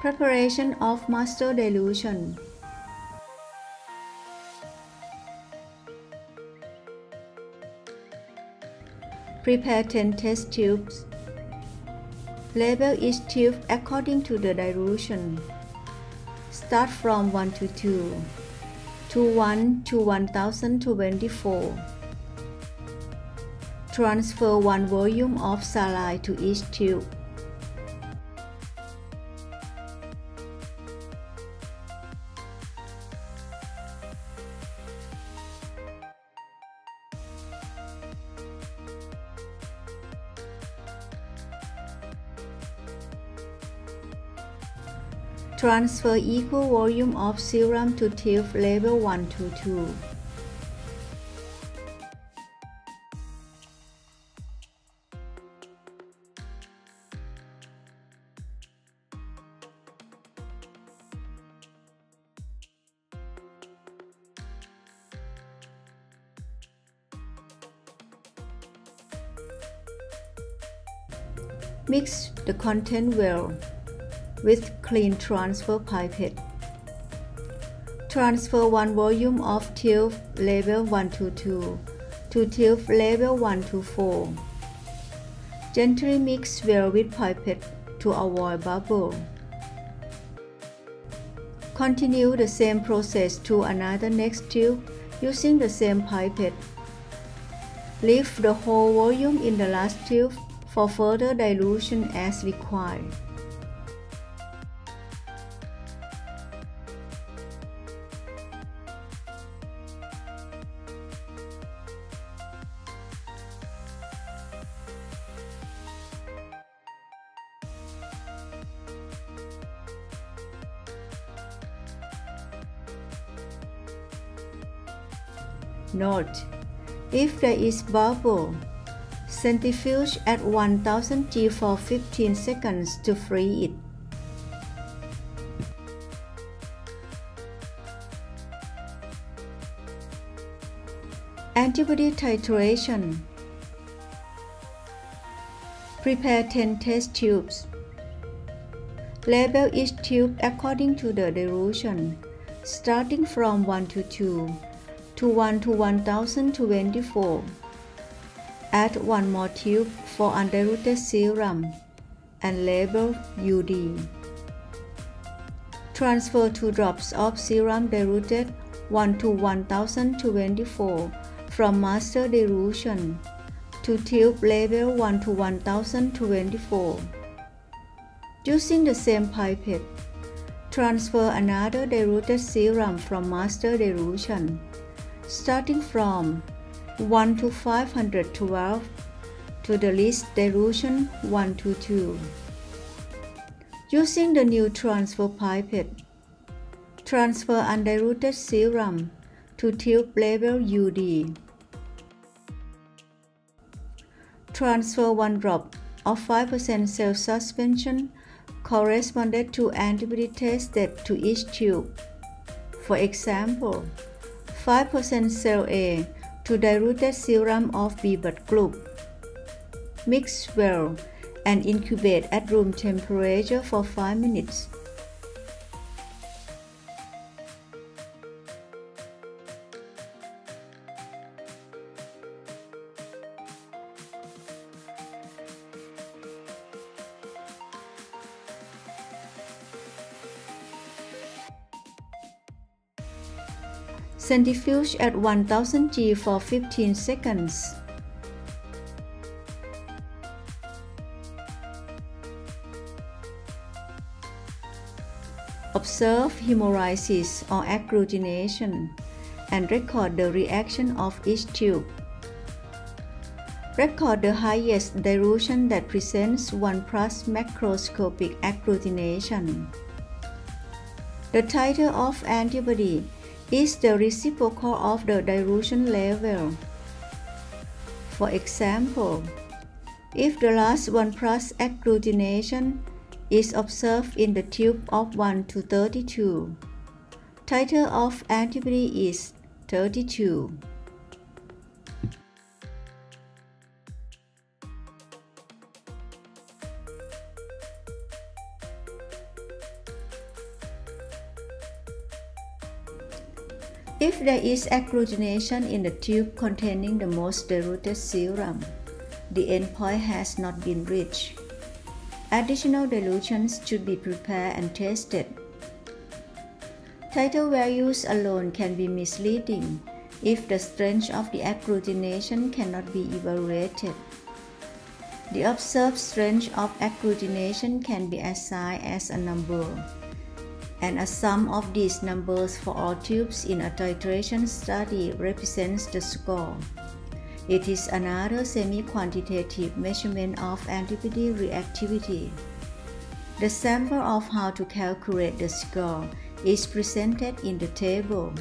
Preparation of master dilution. Prepare 10 test tubes. Label each tube according to the dilution. Start from 1 to 2, to 1 to 1024. Transfer 1 volume of saline to each tube. Transfer equal volume of serum to tube label 1 to 2. Mix the content well with clean transfer pipette. Transfer 1 volume of tube label 1 to 2 to tube label 1 to 4. Gently mix well with pipette to avoid bubble. Continue the same process to another next tube using the same pipette. Leave the whole volume in the last tube for further dilution as required. Note: if there is bubble, centrifuge at 1000 G for 15 seconds to free it. Antibody titration. Prepare 10 test tubes. Label each tube according to the dilution, starting from 1 to 2, to 1 to 1024. Add 1 more tube for undiluted serum and label UD. Transfer 2 drops of serum diluted 1 to 1024 from master dilution to tube label 1 to 1024. Using the same pipette, transfer another diluted serum from master dilution, starting from 1 to 512 to the least dilution 1 to 2. Using the new transfer pipette, transfer undiluted serum to tube label UD. Transfer 1 drop of 5% cell suspension corresponded to antibody tested to each tube. For example, 5% cell A to diluted serum of B blood group. Mix well and incubate at room temperature for 5 minutes. Centrifuge at 1000 G for 15 seconds. Observe hemolysis or agglutination and record the reaction of each tube. Record the highest dilution that presents 1 plus macroscopic agglutination. The titer of antibody is the reciprocal of the dilution level. For example, if the last 1 plus agglutination is observed in the tube of 1 to 32, titer of antibody is 32. If there is agglutination in the tube containing the most diluted serum, the endpoint has not been reached. Additional dilutions should be prepared and tested. Titer values alone can be misleading if the strength of the agglutination cannot be evaluated. The observed strength of agglutination can be assigned as a number, and a sum of these numbers for all tubes in a titration study represents the score. It is another semi-quantitative measurement of antibody reactivity. The sample of how to calculate the score is presented in the table.